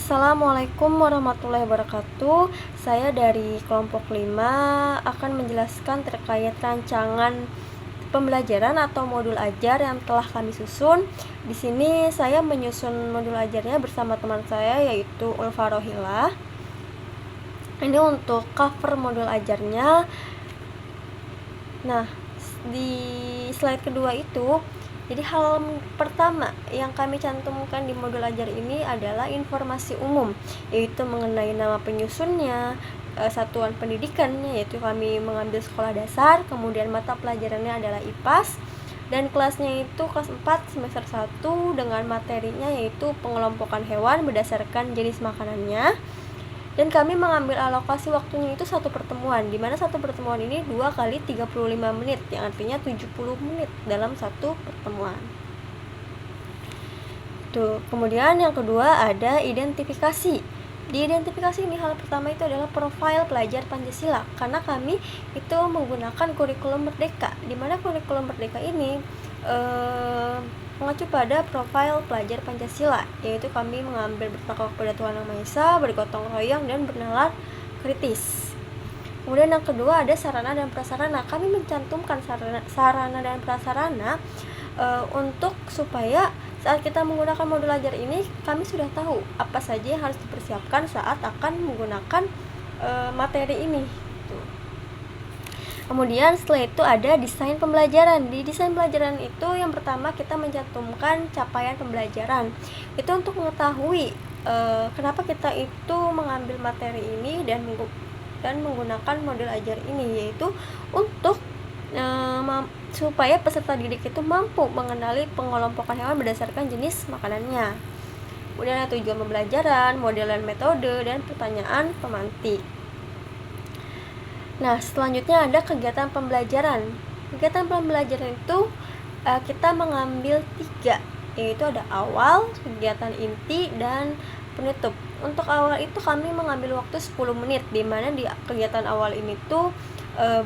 Assalamualaikum warahmatullahi wabarakatuh. Saya dari kelompok 5 akan menjelaskan terkait rancangan pembelajaran atau modul ajar yang telah kami susun. Di sini saya menyusun modul ajarnya bersama teman saya yaitu Ulfa Rohila. Ini untuk cover modul ajarnya. Nah, di slide kedua itu, jadi hal pertama yang kami cantumkan di modul ajar ini adalah informasi umum, yaitu mengenai nama penyusunnya, satuan pendidikannya, yaitu kami mengambil sekolah dasar, kemudian mata pelajarannya adalah IPAS, dan kelasnya itu kelas 4 semester 1 dengan materinya yaitu pengelompokan hewan berdasarkan jenis makanannya. Dan kami mengambil alokasi waktunya itu satu pertemuan, di mana satu pertemuan ini 2 kali 35 menit, yang artinya 70 menit dalam satu pertemuan. Tuh, kemudian yang kedua ada identifikasi. Di identifikasi ini hal pertama itu adalah profil pelajar Pancasila, karena kami itu menggunakan kurikulum Merdeka, di mana kurikulum Merdeka ini mengacu pada profil pelajar Pancasila, yaitu kami mengambil bertakwa kepada Tuhan Yang Maha Esa, bergotong royong, dan bernalar kritis. Kemudian yang kedua ada sarana dan prasarana. Kami mencantumkan sarana dan prasarana untuk supaya saat kita menggunakan modul ajar ini, kami sudah tahu apa saja yang harus dipersiapkan saat akan menggunakan materi ini. Kemudian setelah itu ada desain pembelajaran. Di desain pembelajaran itu yang pertama kita mencantumkan capaian pembelajaran. Itu untuk mengetahui kenapa kita itu mengambil materi ini dan menggunakan modul ajar ini, yaitu untuk supaya peserta didik itu mampu mengenali pengelompokan hewan berdasarkan jenis makanannya. Kemudian ada tujuan pembelajaran, model dan metode, dan pertanyaan pemantik. Nah, selanjutnya ada kegiatan pembelajaran. Kegiatan pembelajaran itu kita mengambil 3, yaitu ada awal, kegiatan inti, dan penutup. Untuk awal itu kami mengambil waktu 10 menit, di mana di kegiatan awal ini tuh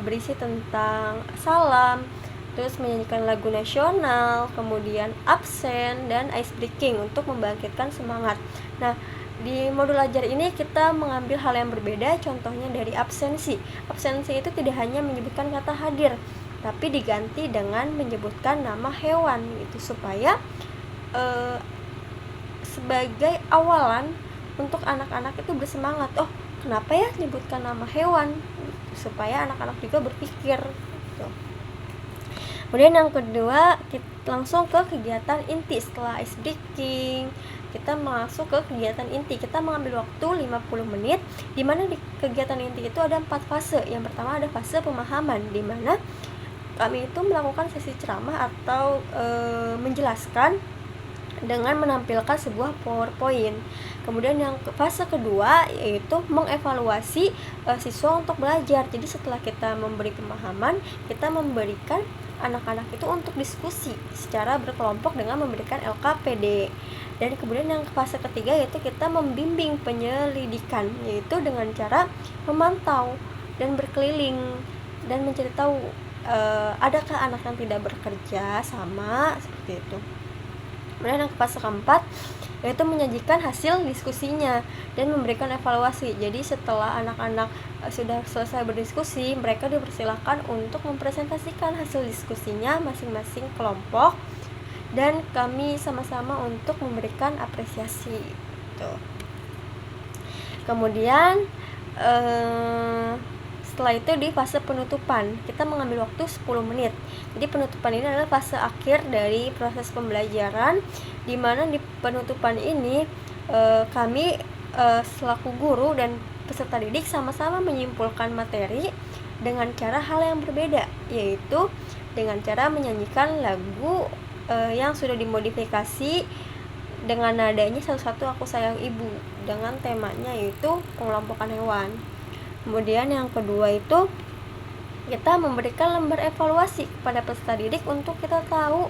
berisi tentang salam, terus menyanyikan lagu nasional, kemudian absen, dan ice breaking untuk membangkitkan semangat. Nah, di modul ajar ini kita mengambil hal yang berbeda, contohnya dari absensi. Absensi itu tidak hanya menyebutkan kata hadir, tapi diganti dengan menyebutkan nama hewan, gitu, supaya sebagai awalan untuk anak-anak itu bersemangat. Oh, kenapa ya menyebutkan nama hewan? Supaya anak-anak juga berpikir. Gitu. Kemudian yang kedua, kita langsung ke kegiatan inti. Setelah ice breaking, kita masuk ke kegiatan inti. Kita mengambil waktu 50 menit, di mana di kegiatan inti itu ada 4 fase. Yang pertama ada fase pemahaman, di mana kami itu melakukan sesi ceramah atau menjelaskan dengan menampilkan sebuah PowerPoint. Kemudian yang fase kedua yaitu mengevaluasi siswa untuk belajar. Jadi setelah kita memberi pemahaman, kita memberikan anak-anak itu untuk diskusi secara berkelompok dengan memberikan LKPD. Dan kemudian yang fase ketiga yaitu kita membimbing penyelidikan, yaitu dengan cara memantau dan berkeliling dan mencari tahu adakah anak yang tidak bekerja sama, seperti itu. Kemudian yang fase keempat yaitu menyajikan hasil diskusinya dan memberikan evaluasi. Jadi setelah anak-anak sudah selesai berdiskusi, mereka dipersilakan untuk mempresentasikan hasil diskusinya masing-masing kelompok, dan kami sama-sama untuk memberikan apresiasi. Kemudian setelah itu di fase penutupan, kita mengambil waktu 10 menit. Jadi penutupan ini adalah fase akhir dari proses pembelajaran, di mana di penutupan ini kami selaku guru dan peserta didik sama-sama menyimpulkan materi dengan cara hal yang berbeda, yaitu dengan cara menyanyikan lagu yang sudah dimodifikasi dengan nadanya Satu-Satu Aku Sayang Ibu, dengan temanya yaitu pengelompokan hewan. Kemudian yang kedua itu kita memberikan lembar evaluasi kepada peserta didik untuk kita tahu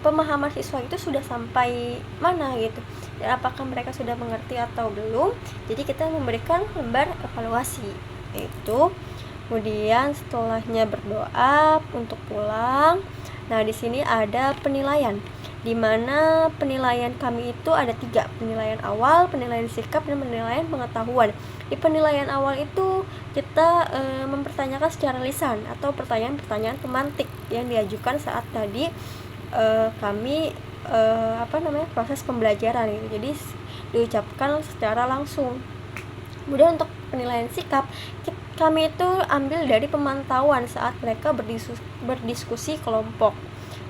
pemahaman siswa itu sudah sampai mana, gitu, dan apakah mereka sudah mengerti atau belum. Jadi kita memberikan lembar evaluasi itu. Kemudian setelahnya berdoa untuk pulang. Nah, di sini ada penilaian. di mana penilaian kami itu ada 3, penilaian awal, penilaian sikap, dan penilaian pengetahuan. Di penilaian awal itu kita mempertanyakan secara lisan atau pertanyaan-pertanyaan pemantik yang diajukan saat tadi kami proses pembelajaran gitu. Jadi diucapkan secara langsung. Kemudian untuk penilaian sikap, kami itu ambil dari pemantauan saat mereka berdiskusi kelompok.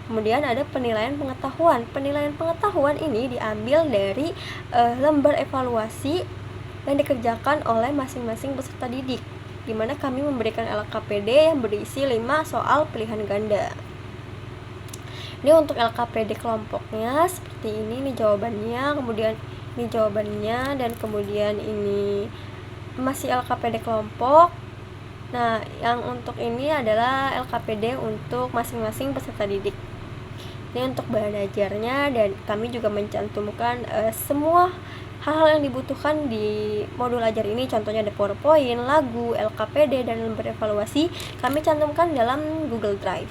Kemudian ada penilaian pengetahuan. Penilaian pengetahuan ini diambil dari lembar evaluasi yang dikerjakan oleh masing-masing peserta didik, di mana kami memberikan LKPD yang berisi 5 soal pilihan ganda. Ini untuk LKPD kelompoknya seperti ini jawabannya, kemudian ini jawabannya, dan kemudian ini masih LKPD kelompok. Nah, yang untuk ini adalah LKPD untuk masing-masing peserta didik. Ini untuk bahan ajarnya, dan kami juga mencantumkan semua hal-hal yang dibutuhkan di modul ajar ini. Contohnya ada PowerPoint, lagu, LKPD, dan lembar evaluasi kami cantumkan dalam Google Drive.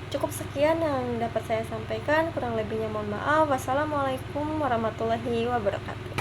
Cukup sekian yang dapat saya sampaikan, kurang lebihnya mohon maaf. Wassalamualaikum warahmatullahi wabarakatuh.